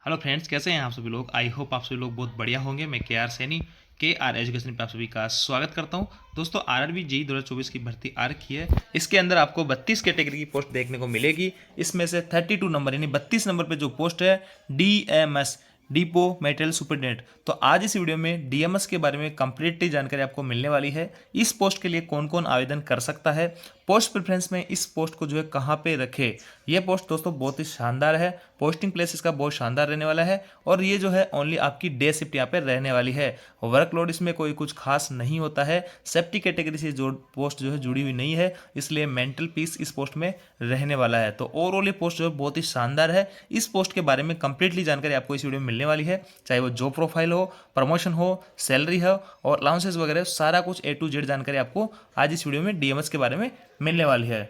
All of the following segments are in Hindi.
हेलो फ्रेंड्स, कैसे हैं आप सभी लोग। आई होप आप सभी लोग बहुत बढ़िया होंगे। मैं के आर सैनी के आर एजुकेशन पे आप सभी का स्वागत करता हूं। दोस्तों, आरआरबी जेईई 2024 की भर्ती आ रखी है। इसके अंदर आपको 32 कैटेगरी की पोस्ट देखने को मिलेगी। इसमें से 32 नंबर यानी 32 नंबर पे जो पोस्ट है डीएमएस, डिपो मेटेरियल सुपरिटेंडेंट। तो आज इस वीडियो में डीएमएस के बारे में कंप्लीटली जानकारी आपको मिलने वाली है। इस पोस्ट के लिए कौन कौन आवेदन कर सकता है, पोस्ट प्रेफरेंस में इस पोस्ट को जो है कहाँ पे रखे। ये पोस्ट दोस्तों बहुत ही शानदार है। पोस्टिंग प्लेस इसका बहुत शानदार रहने वाला है और ये जो है ओनली आपकी डे शिफ्ट यहाँ पे रहने वाली है। वर्कलोड इसमें कोई कुछ खास नहीं होता है। सेफ्टी कैटेगरी से जो पोस्ट जो है जुड़ी हुई नहीं है, इसलिए मेंटल पीस इस पोस्ट में रहने वाला है। तो ओवरऑल ये पोस्ट जो है बहुत ही शानदार है। इस पोस्ट के बारे में कंप्लीटली जानकारी आपको इस वीडियो में मिलने वाली है, चाहे वो जॉब प्रोफाइल हो, प्रमोशन हो, सैलरी हो और अलाउंसेस वगैरह सारा कुछ ए टू जेड जानकारी आपको आज इस वीडियो में डीएमएस के बारे में मिलने वाली है।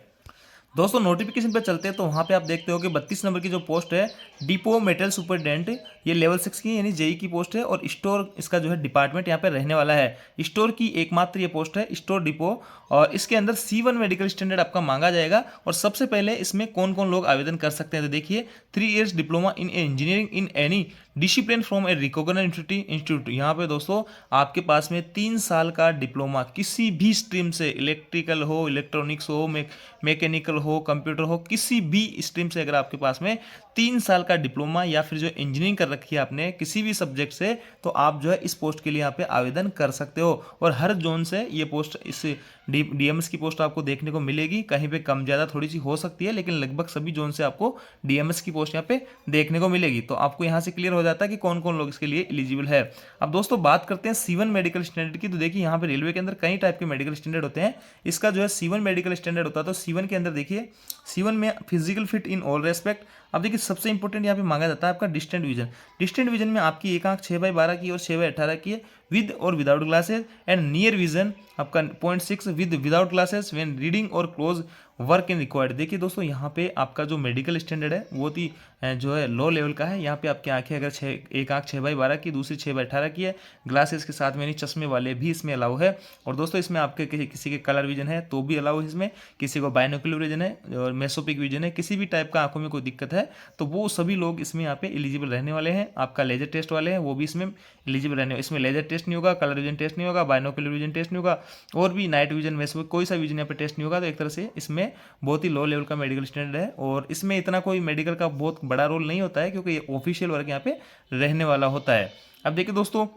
दोस्तों, नोटिफिकेशन पे चलते हैं तो वहाँ पे आप देखते हो कि 32 नंबर की जो पोस्ट है डिपो मेटल सुपरिटेंडेंट, ये लेवल 6 की यानी जेई की पोस्ट है और स्टोर इसका जो है डिपार्टमेंट यहाँ पे रहने वाला है। स्टोर की एकमात्र ये पोस्ट है, स्टोर डिपो। और इसके अंदर C1 मेडिकल स्टैंडर्ड आपका मांगा जाएगा। और सबसे पहले इसमें कौन कौन लोग आवेदन कर सकते हैं तो देखिए, 3 years diploma in engineering in any discipline from a recognised institute. यहाँ पे दोस्तों आपके पास में 3 साल का डिप्लोमा किसी भी स्ट्रीम से, इलेक्ट्रिकल हो, इलेक्ट्रॉनिक्स हो, मैकेनिकल हो, कंप्यूटर हो, किसी भी स्ट्रीम से अगर आपके पास में 3 साल का डिप्लोमा या फिर जो इंजीनियरिंग कर रखी है आपने किसी भी सब्जेक्ट से, तो आप जो है इस पोस्ट के लिए यहाँ पे आवेदन कर सकते हो। और हर जोन से ये पोस्ट, इस डीएमएस की पोस्ट आपको देखने को मिलेगी। कहीं पे कम ज़्यादा थोड़ी सी हो सकती है, लेकिन लगभग सभी जोन से आपको डीएमएस की पोस्ट यहाँ पे देखने को मिलेगी। तो आपको यहाँ से क्लियर हो जाता है कि कौन कौन लोग इसके लिए एलिजिबल है। अब दोस्तों बात करते हैं C1 मेडिकल स्टैंडर्ड की। तो देखिए यहाँ पे रेलवे के अंदर कई टाइप के मेडिकल स्टैंडर्ड होते हैं। इसका जो है C1 मेडिकल स्टैंडर्ड होता है। तो C1 के अंदर देखिए, C1 में physical fit in all respect. अब देखिए सबसे इंपॉर्टेंट यहाँ पे मांगा जाता है आपका डिस्टेंट विजन। डिस्टेंट विजन में आपकी एक आंख 6/12 की और 6/18 की है, विद और without glasses. And near vision आपका 0.6 with without glasses when reading और क्लोज वर्क इन रिक्वायर्ड। देखिए दोस्तों, यहाँ पे आपका जो मेडिकल स्टैंडर्ड है वो ही जो है लो लेवल का है। यहाँ पे आपकी आंखें अगर एक आंख 6/12 की, दूसरी 6/18 की है, ग्लासेस के साथ में यानी चश्मे वाले भी इसमें अलाउ है। और दोस्तों इसमें आपके किसी के कलर विजन है तो भी अलाउ है इसमें, किसी को बाइनोकुलर विजन है और मेसोपिक विजन है, किसी भी टाइप का आंखों में कोई दिक्कत है तो वो सभी लोग इसमें यहाँ पे एलिजिबल रहने वाले हैं। आपका लेजर टेस्ट वाले हैं वो भी इसमें एलिजिबल रहने, इसमें लेजर टेस्ट नहीं होगा, कलर विजन टेस्ट नहीं होगा, बाइनोकुलर विजन टेस्ट नहीं होगा और भी नाइट विजन में से कोई सा विजन यहाँ पे टेस्ट नहीं होगा। तो एक तरह से इसमें बहुत ही लो लेवल का मेडिकल स्टैंडर्ड है और इसमें इतना कोई मेडिकल का बहुत बड़ा रोल नहीं होता है, क्योंकि ये ऑफिशियल वर्क यहाँ पे रहने वाला होता है। अब देखिए दोस्तों,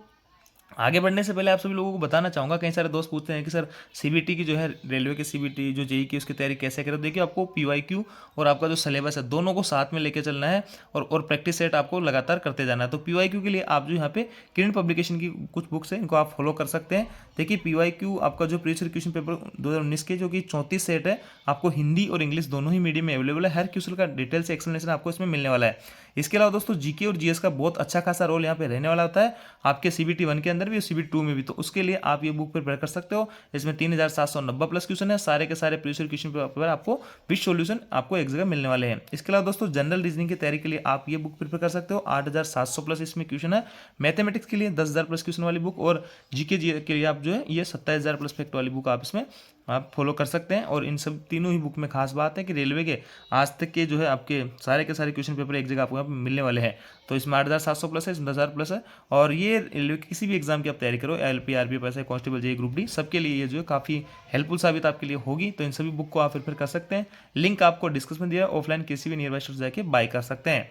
आगे बढ़ने से पहले आप सभी लोगों को बताना चाहूँगा, कई सारे दोस्त पूछते हैं कि सर सीबीटी की जो है, रेलवे की सीबीटी जो जेई की, उसकी तैयारी कैसे करें। देखिए आपको पीवाईक्यू और आपका जो सिलेबस है दोनों को साथ में लेके चलना है और प्रैक्टिस सेट आपको लगातार करते जाना है। तो पीवाईक्यू के लिए आप जो यहाँ पे किरण पब्लिकेशन की कुछ बुक्स हैं, इनको आप फॉलो कर सकते हैं। देखिए पीवाईक्यू आपका जो प्रीवियस क्वेश्चन पेपर 2019 के जो कि 34 सेट है, आपको हिंदी और इंग्लिश दोनों ही मीडियम में अवेलेबल है। हर क्वेश्चन का डिटेल से एक्सप्लेनेशन आपको इसमें मिलने वाला है। इसके अलावा दोस्तों जीके और जीएस का बहुत अच्छा खासा रोल यहाँ पे रहने वाला होता है, आपके सीबीटी 1 के अंदर भी और सीबीटी 2 में भी। तो उसके लिए आप ये बुक प्रिपेयर कर सकते हो। इसमें 3790 प्लस क्वेश्चन है, सारे के सारे प्रीवियस क्वेश्चन पेपर आपको विद सॉल्यूशन आपको एक जगह मिलने वाले हैं। इसके अलावा दोस्तों जनरल रीजनिंग की तैयारी के लिए आप ये बुक प्रिपेयर कर सकते हो, 8700 प्लस इसमें क्वेश्चन है। मैथमेटिक्स के लिए 10,000 प्लस क्वेश्चन वाली बुक और जीके के लिए आप जो है ये 27,000 प्लस फैक्ट वाली बुक आप इसमें आप फॉलो कर सकते हैं। और इन सब तीनों ही बुक में खास बात है कि रेलवे के आज तक के जो है आपके सारे के सारे क्वेश्चन पेपर एक जगह आपको यहाँ पे मिलने वाले हैं। तो इसमें 8,700 प्लस है, इसमें 10,000 प्लस है। और ये रेलवे की किसी भी एग्जाम की आप तैयारी करो, एलपी, आरपी, पैसे, कांस्टेबल, जेई, ग्रुप डी, सबके लिए ये जो है काफ़ी हेल्पफुल साबित आपके लिए होगी। तो इन सभी बुक को आप प्रिफर कर सकते हैं। लिंक आपको डिस्क्रिप्शन में दिया है, ऑफलाइन किसी भी नियर बाय स्टोर जाके बाय कर सकते हैं।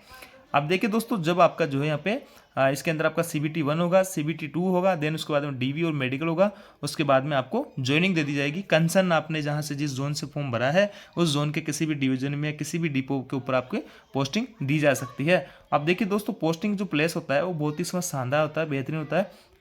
अब देखिए दोस्तों, जब आपका जो है यहाँ पे इसके अंदर आपका सीबीटी 1 होगा, सीबीटी 2 होगा, देन उसके बाद में डीवी और मेडिकल होगा। उसके बाद में आपको ज्वाइनिंग दे दी जाएगी। कंसर्न आपने जहाँ से जिस जोन से फॉर्म भरा है उस जोन के किसी भी डिवीजन में, किसी भी डिपो के ऊपर आपके पोस्टिंग दी जा सकती है। अब देखिए दोस्तों, पोस्टिंग जो प्लेस होता है वो बहुत ही इसमें शानदार होता है, बेहतरीन होता है।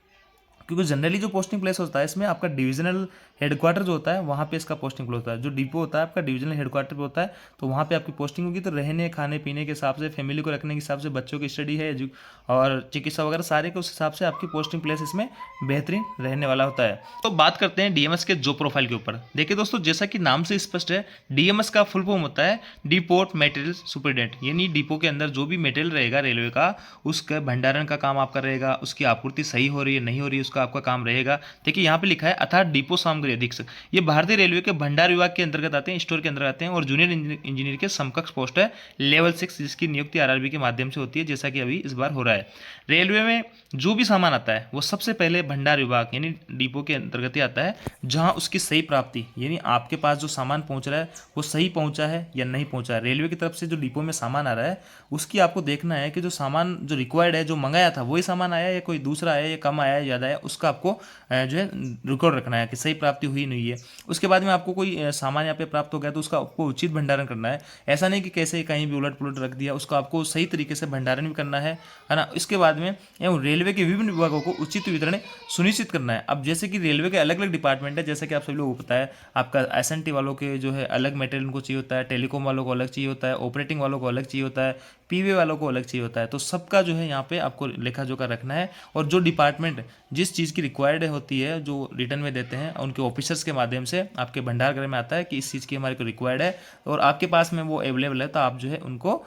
क्योंकि जनरली जो पोस्टिंग प्लेस होता है इसमें आपका डिविजनल हेडक्वार्टर जो होता है वहाँ पे इसका पोस्टिंग प्लेस होता है। जो डिपो होता है आपका डिविजनल हेडक्वार्टर पे होता है, तो वहाँ पे आपकी पोस्टिंग होगी। तो रहने, खाने पीने के हिसाब से, फैमिली को रखने के हिसाब से, बच्चों की स्टडी है और चिकित्सा वगैरह सारे के उस हिसाब से आपकी पोस्टिंग प्लेस इसमें बेहतरीन रहने वाला होता है। तो बात करते हैं डीएमएस के जॉब प्रोफाइल के ऊपर। देखिए दोस्तों, जैसा कि नाम से स्पष्ट है, डीएमएस का फुल फॉर्म होता है डिपोर्ट मटेरियल सुपरिटेंडेंट। यानी डिपो के अंदर जो भी मटेरियल रहेगा रेलवे का, उसका भंडारण का काम आपका रहेगा। उसकी आपूर्ति सही हो रही है नहीं हो रही है उसका आपका काम रहेगा। देखिए यहाँ पे लिखा है, अर्थात डिपो सामग्री दूरी अधीक्षक, ये भारतीय रेलवे के भंडार विभाग के अंतर्गत आते हैं, स्टोर के अंदर आते हैं, और जूनियर इंजीनियर के समकक्ष पोस्ट है लेवल 6, जिसकी नियुक्ति आरआरबी के माध्यम से होती है, जैसा कि अभी इस बार हो रहा है। रेलवे में जो भी सामान आता है वो सबसे पहले भंडार विभाग यानी डिपो के अंतर्गत ही आता है, जहां उसकी सही प्राप्ति यानी आपके पास जो सामान पहुंच रहा है वो सही पहुंचा है या नहीं पहुंचा है। रेलवे की तरफ से जो डिपो में सामान आ रहा है उसकी आपको देखना है कि जो सामान जो रिक्वायर्ड है, जो मंगाया था वही सामान आया या कोई दूसरा आया या कम आया या ज़्यादा आया, उसका आपको जो है रिकॉर्ड रखना है कि सही प्राप्ति हुई नहीं है। उसके बाद में आपको कोई सामान यहाँ पे प्राप्त हो गया तो उसका आपको उचित भंडारण करना है। ऐसा नहीं कि कैसे कहीं भी उलट पुलट रख दिया, उसका आपको सही तरीके से भंडारण भी करना है ना। इसके बाद में एवं रेलवे के विभिन्न विभागों को उचित वितरण सुनिश्चित करना है। अब जैसे कि रेलवे के अलग अलग डिपार्टमेंट है, जैसे कि आप सभी लोगों को पता है, आपका एसएनटी वालों के जो है अलग मटेरियल उनको चाहिए होता है, टेलीकॉम वालों को अलग चाहिए होता है, ऑपरेटिंग वालों को अलग चाहिए होता है, पीवे वालों को अलग चाहिए होता है। तो सबका जो है यहाँ पे आपको लेखा जोखा रखना है, और जो डिपार्टमेंट जिस चीज़ की रिक्वायर्ड होती है जो रिटर्न में देते हैं उनके ऑफिसर्स के माध्यम से आपके भंडार गृह में आता है कि इस चीज़ की हमारे को रिक्वायर्ड है और आपके पास में वो अवेलेबल है, तो आप जो है उनको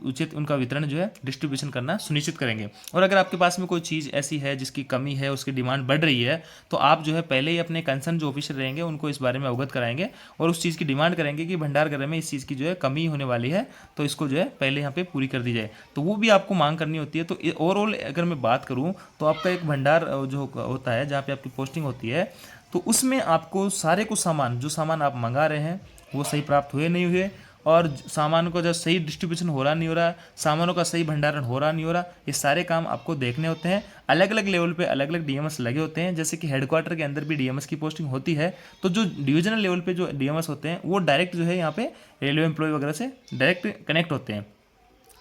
उचित उनका वितरण जो है डिस्ट्रीब्यूशन करना सुनिश्चित करेंगे। और अगर आपके पास में कोई चीज़ ऐसी है जिसकी कमी है, उसकी डिमांड बढ़ रही है, तो आप जो है पहले ही अपने कंसर्न जो ऑफिसर रहेंगे उनको इस बारे में अवगत कराएंगे और उस चीज़ की डिमांड करेंगे कि भंडार गृह में इस चीज़ की जो है कमी होने वाली है, तो इसको जो है पहले यहाँ पे पूरी कर दी जाए। तो वो भी आपको मांग करनी होती है। तो ओवरऑल अगर मैं बात करूँ तो आपका एक भंडार जो होता है जहाँ पे आपकी पोस्टिंग होती है, तो उसमें आपको सारे कुछ सामान जो सामान आप मंगा रहे हैं वो सही प्राप्त हुए नहीं हुए, और सामान को जब सही डिस्ट्रीब्यूशन हो रहा नहीं हो रहा, सामानों का सही भंडारण हो रहा नहीं हो रहा, ये सारे काम आपको देखने होते हैं। अलग अलग लेवल पे अलग अलग डीएमएस लगे होते हैं, जैसे कि हेडक्वार्टर के अंदर भी डीएमएस की पोस्टिंग होती है, तो जो डिविजनल लेवल पे जो डीएमएस होते हैं वो डायरेक्ट जो है यहाँ पे रेलवे एम्प्लॉय वगैरह से डायरेक्ट कनेक्ट होते हैं।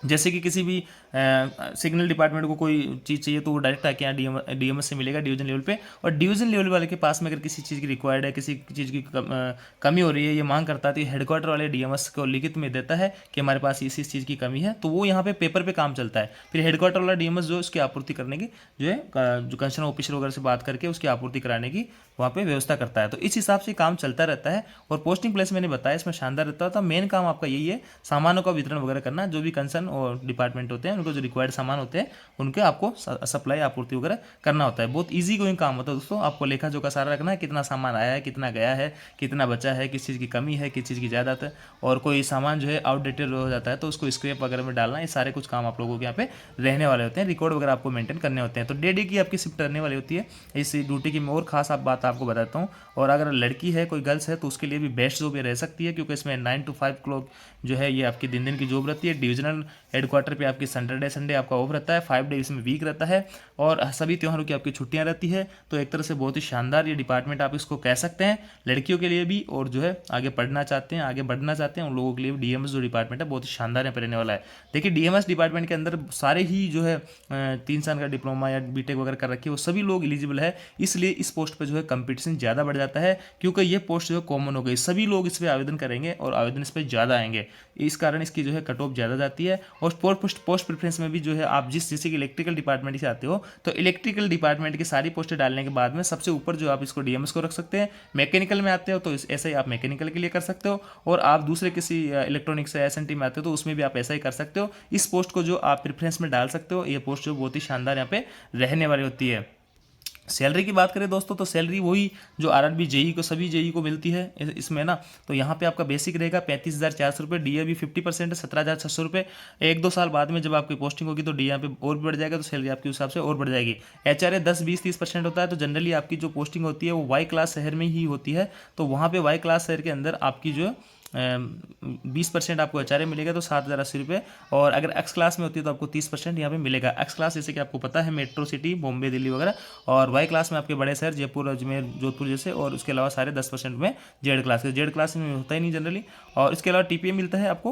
जैसे कि किसी भी सिग्नल डिपार्टमेंट को कोई चीज़ चाहिए तो वो डायरेक्ट आके यहाँ डीएमएस से मिलेगा डिवीजन लेवल पे, और डिवीजन लेवल वाले के पास में अगर किसी चीज़ की रिक्वायर्ड है, किसी चीज़ की कमी हो रही है, ये मांग करता है, तो हेडक्वार्टर वाले डीएमएस को लिखित में देता है कि हमारे पास इस चीज़ की कमी है, तो वो यहाँ पे पेपर पे काम चलता है। फिर हेडक्वार्टर वाला डीएमएस जो उसकी आपूर्ति करने की जो है जो कंसर्न ऑफिसर वगैरह से बात करके उसकी आपूर्ति कराने की वहाँ पे व्यवस्था करता है। तो इस हिसाब से काम चलता रहता है। और पोस्टिंग प्लेस मैंने बताया इसमें शानदार रहता है। तो मेन काम आपका यही है, सामानों का वितरण वगैरह करना, जो भी कंसर्न और डिपार्टमेंट होते हैं उनको जो रिक्वायर्ड सामान होते हैं उनके आपको सप्लाई आपूर्ति वगैरह करना होता है। बहुत ईजी गोइंग काम होता है दोस्तों। आपको लेखा जोखा सारा रखना है, कितना सामान आया है, कितना गया है, कितना बचा है, किस चीज़ की कमी है, किस चीज़ की ज़्यादा है, और कोई सामान जो है आउटडेटेड हो जाता है तो उसको स्क्रैप वगैरह में डालना, ये सारे कुछ काम आप लोगों के यहाँ पे रहने वाले होते हैं। रिकॉर्ड वगैरह आपको मेंटेन करने होते हैं। तो डे की आपकी शिफ्ट रहने वाली होती है। इस ड्यूटी की मैं और खास बात आपको बताता हूँ। और अगर लड़की है, कोई गर्ल्स है, तो उसके लिए भी बेस्ट जॉब ये रह सकती है, क्योंकि इसमें 9 to 5 क्लॉक जो है ये आपकी दिन की जॉब रहती है। डिविजनल हेडक्वार्टर पे आपकी सैटरडे संडे आपका ऑफ रहता है, 5 डे इसमें वीक रहता है, और सभी त्योहारों की आपकी छुट्टियां रहती है। तो एक तरह से बहुत ही शानदार ये डिपार्टमेंट आप इसको कह सकते हैं, लड़कियों के लिए भी, और जो है आगे पढ़ना चाहते हैं, आगे बढ़ना चाहते हैं उन लोगों के लिए डीएमएस जो डिपार्टमेंट है बहुत ही शानदार यहाँ पर रहने वाला है। देखिए डीएमएस डिपार्टमेंट के अंदर सारे ही जो है 3 साल का डिप्लोमा या बीटेक वगैरह कर रखी है वो सभी लोग एलिजिबल है। इसलिए इस पोस्ट पर जो है कंपटीशन ज़्यादा बढ़ जाता है, क्योंकि ये पोस्ट जो है कॉमन हो गई, सभी लोग इस पर आवेदन करेंगे और आवेदन इस पर ज़्यादा आएंगे। इस कारण इसकी जो है कट ऑफ ज़्यादा जाती है। और पोस्ट प्रेफरेंस में भी जो है आप जैसे कि इलेक्ट्रिकल डिपार्टमेंट से आते हो तो इलेक्ट्रिकल डिपार्टमेंट की सारी पोस्टें डालने के बाद में सबसे ऊपर जो आप इसको डीएमएस को रख सकते हैं। मैकेनिकल में आते हो तो ऐसा ही आप मैकेनिकल के लिए कर सकते हो, और आप दूसरे किसी इलेक्ट्रॉनिक्स या एसएनटी में आते हो तो उसमें भी आप ऐसा ही कर सकते हो। इस पोस्ट को जो आप प्रेफरेंस में डाल सकते हो, ये पोस्ट जो बहुत ही शानदार यहाँ पे रहने वाली होती है। सैलरी की बात करें दोस्तों तो सैलरी वही जो आरआरबी जेई को सभी जेई को मिलती है इसमें ना। तो यहाँ पे आपका बेसिक रहेगा 35,400 रुपये, डी भी 50% है 17,600 रुपये। 1-2 साल बाद में जब आपकी पोस्टिंग होगी तो डी पे और भी बढ़ जाएगा, तो सैलरी आपके हिसाब से और बढ़ जाएगी। HRA 10-20-30% होता है। तो जनरली आपकी जो पोस्टिंग होती है वो वाई क्लास शहर में ही होती है, तो वहाँ पर वाई क्लास शहर के अंदर आपकी जो 20% आपको HRA मिलेगा, तो 7,080 रुपये। और अगर एक्स क्लास में होती है तो आपको 30% यहाँ पे मिलेगा। एक्स क्लास जैसे कि आपको पता है मेट्रो सिटी, बॉम्बे, दिल्ली वगैरह, और वाई क्लास में आपके बड़े शहर जयपुर, अजमेर, जोधपुर जैसे, और उसके अलावा सारे 10% में जेड क्लास के। जेड क्लास में होता ही नहीं जनरली। और इसके अलावा TPA मिलता है आपको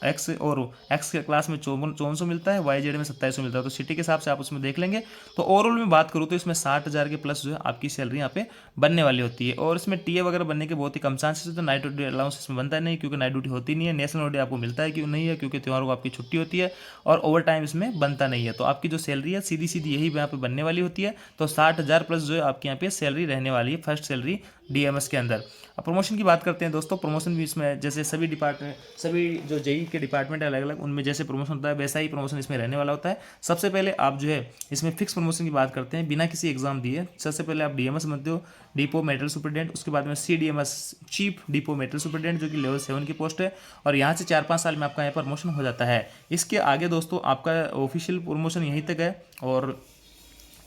एक्स, और एक्स के क्लास में 5400 मिलता है, वाई जेड में 2700 मिलता है। तो सिटी के हिसाब से आप उसमें देख लेंगे। तो ओवरऑल में बात करूँ तो इसमें 60,000 के प्लस जो है आपकी सैलरी यहाँ पे बनने वाली होती है। और इसमें TA वगैरह बनने के बहुत ही कम चांसेस है। तो नाइट ड्यूटी अलाउंस इसमें बनता है नहीं, क्योंकि नाइट ड्यूटी होती नहीं है। नेशनल हॉलिडे आपको मिलता है क्यों नहीं है, क्योंकि त्योहारों को आपकी छुट्टी होती है, और ओवर टाइम इसमें बनता नहीं है। तो आपकी जो सैलरी है सीधी सीधी यही यहाँ पे बनने वाली होती है। तो 60,000 प्लस जो है आपकी यहाँ पे सैलरी रहने वाली है, फर्स्ट सैलरी डीएमएस के अंदर। अब प्रमोशन की बात करते हैं दोस्तों, प्रमोशन भी इसमें जैसे सभी डिपार्टमेंट, सभी जो जेई के डिपार्टमेंट है अलग अलग, उनमें जैसे प्रमोशन होता है वैसा ही प्रमोशन इसमें रहने वाला होता है। सबसे पहले आप जो है इसमें फिक्स प्रमोशन की बात करते हैं, बिना किसी एग्जाम दिए सबसे पहले आप डीएमएस बनते हो, डिपो मेटल सुपरडेंट। उसके बाद में सीडीएमएस, चीफ डिपो मेटल सुपरडेंट, जो कि लेवल 7 की पोस्ट है, और यहाँ से 4-5 साल में आपका यहाँ प्रमोशन हो जाता है। इसके आगे दोस्तों आपका ऑफिशियल प्रमोशन यहीं तक है। और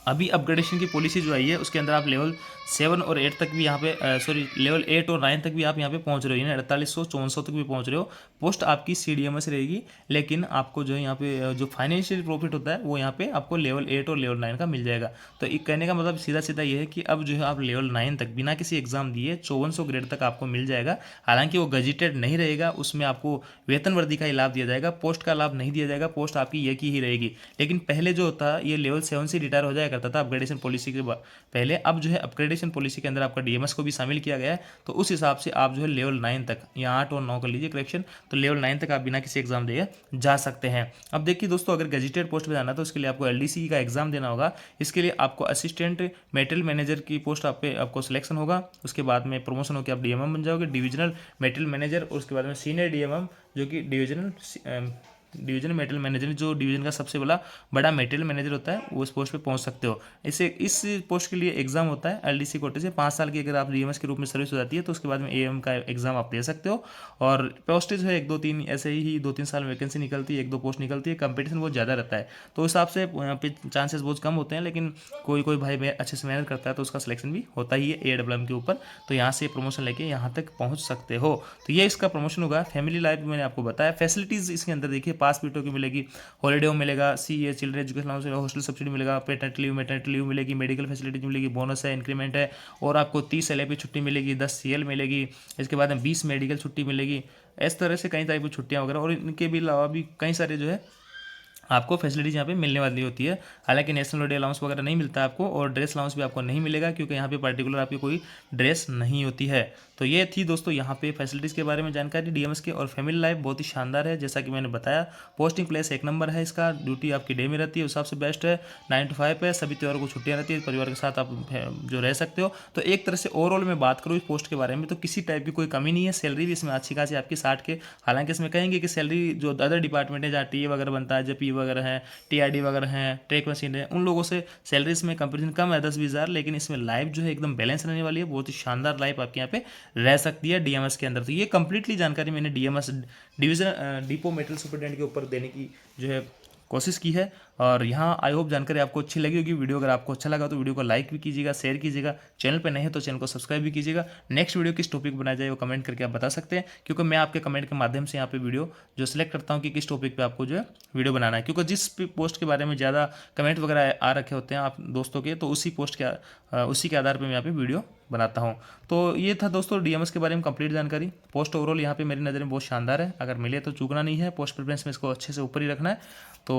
अभी अपग्रेडेशन की पॉलिसी जो आई है उसके अंदर आप लेवल 7 और 8 तक भी यहाँ पे सॉरी लेवल 8 और 9 तक भी आप यहाँ पे पहुँच रहे हो, यानी 4800-5400 तक भी पहुँच रहे हो। पोस्ट आपकी सीडीएमएस रहेगी, लेकिन आपको जो है यहाँ पे जो फाइनेंशियल प्रॉफिट होता है वो यहाँ पे आपको लेवल 8 और लेवल 9 का मिल जाएगा। तो एक कहने का मतलब सीधा सीधा ये है कि अब जो है आप लेवल 9 तक बिना किसी एग्जाम दिए 5400 ग्रेड तक आपको मिल जाएगा। हालांकि वो गजेटेड नहीं रहेगा, उसमें आपको वेतन वृद्धि का ही लाभ दिया जाएगा, पोस्ट का लाभ नहीं दिया जाएगा, पोस्ट आपकी ये की ही रहेगी। लेकिन पहले जो होता ये लेवल 7 से रिटायर हो जाया करता था अपग्रेडेशन पॉलिसी के पहले। अब जो है अपग्रेडेशन पॉलिसी के अंदर आपका डीएमएस को भी शामिल किया गया है, तो उस हिसाब से आप जो है लेवल 9 तक, या 8 और 9 कर लीजिए करेक्शन, तो लेवल 9 तक आप बिना किसी एग्जाम दिए जा सकते हैं। अब देखिए दोस्तों, अगर गजेटेड पोस्ट पे जाना है तो उसके लिए आपको एलडीसी का एग्जाम देना होगा। इसके लिए आपको असिस्टेंट मेटल मैनेजर की पोस्ट आपको सिलेक्शन होगा। उसके बाद में प्रमोशन होकर आप डीएमएम बन जाओगे, डिविजनल मेटल मैनेजर। और उसके बाद में सीनियर डीएमएम, जो कि डिवीजन मेटल मैनेजर, जो डिवीजन का सबसे बड़ा मेटल मैनेजर होता है, वो उस पोस्ट पे पहुंच सकते हो। इस पोस्ट के लिए एग्जाम होता है एलडीसी कोटे से 5 साल की। अगर आप डीएमएस के रूप में सर्विस हो जाती है तो उसके बाद में एएम का एग्जाम आप दे सकते हो। और पोस्टेज है 1-2-3 ऐसे ही 2-3 साल में वैकेंसी निकलती है, 1-2 पोस्ट निकलती है, कंपटीशन बहुत ज़्यादा रहता है, तो उस हिसाब से यहाँ पे चांसेस बहुत कम होते हैं। लेकिन कोई कोई भाई अच्छे से मेहनत करता है तो उसका सिलेक्शन भी होता ही है एडब्ल्यूएम के ऊपर, तो यहाँ से प्रमोशन लेके यहाँ तक पहुँच सकते हो। तो ये इसका प्रमोशन होगा। फैमिली लाइफ मैंने आपको बताया। फैसिलिटीज़ इसके अंदर देखिए, पास पीटो की मिलेगी, हॉलीडे होम मिलेगा, CA children education allowance, hostel subsidy मिलेगा, पेटर्निटी लीव मैटरनिटी लीव मिलेगी, मेडिकल फैसिलिटीज मिलेगी, बोनस है, इंक्रीमेंट है, और आपको 30 एलएपी छुट्टी मिलेगी, 10 सीएल मिलेगी। इसके बाद में 20 मेडिकल छुट्टी मिलेगी। इस तरह से कई टाइप की छुट्टियाँ वगैरह, और इनके भी अलावा भी कई सारे जो है आपको फैसिलिटीज़ यहाँ पे मिलने वाली होती है। हालांकि नेशनल डे अलाउंस वगैरह नहीं मिलता आपको, और ड्रेस अलाउंस भी आपको नहीं मिलेगा, क्योंकि यहाँ पे पर्टिकुलर आपकी कोई ड्रेस नहीं होती है। तो ये थी दोस्तों यहाँ पे फैसिलिटीज़ के बारे में जानकारी डीएमएस के। और फैमिली लाइफ बहुत ही शानदार है, जैसा कि मैंने बताया। पोस्टिंग प्लेस 1 नंबर है इसका, ड्यूटी आपकी डे में रहती है, उस हिसाब से बेस्ट है। 9 to 5 है, सभी त्योहारों को छुट्टियाँ रहती है, परिवार के साथ आप जो रह सकते हो। तो एक तरह से ओवरऑल में बात करूँ इस पोस्ट के बारे में, तो किसी टाइप की कोई कमी नहीं है। सैलरी भी इसमें अच्छी खासी आपकी 60 के, हालांकि इसमें कहेंगे कि सैलरी जो अदर डिपार्टमेंट है, जहाँ टीए वगैरह बनता है, जो पी वगैरह है, टीआरडी वगैरह हैं, ट्रैक मशीन है, उन लोगों से सैलरीज में कंपेरिजन कम है 10-20 हज़ार। लेकिन इसमें लाइफ जो है एकदम बैलेंस रहने वाली है, बहुत ही शानदार लाइफ आपके यहाँ पे रह सकती है डीएमएस के अंदर। तो ये कंप्लीटली जानकारी मैंने DMs division depot metal superintendent के ऊपर देने की जो है कोशिश की है। और यहाँ आई होप जानकारी आपको अच्छी लगी होगी। वीडियो अगर आपको अच्छा लगा तो वीडियो को लाइक भी कीजिएगा, शेयर कीजिएगा, चैनल पे नए हैं तो चैनल को सब्सक्राइब भी कीजिएगा। नेक्स्ट वीडियो किस टॉपिक बनाया जाए वो कमेंट करके आप बता सकते हैं, क्योंकि मैं आपके कमेंट के माध्यम से यहाँ पे वीडियो जो सिलेक्ट करता हूँ कि किस टॉपिक पे आपको जो है वीडियो बनाना है। क्योंकि जिस पोस्ट के बारे में ज़्यादा कमेंट वगैरह आ रखे होते हैं आप दोस्तों के, तो उसी के आधार पर मैं यहाँ पे वीडियो बनाता हूँ। तो ये था दोस्तों डीएमएस के बारे में कंप्लीट जानकारी। पोस्ट ओवरऑल यहाँ पे मेरी नज़र में बहुत शानदार है, अगर मिले तो चूकना नहीं है। पोस्ट प्रेफरेंस में इसको अच्छे से ऊपर ही रखना है। तो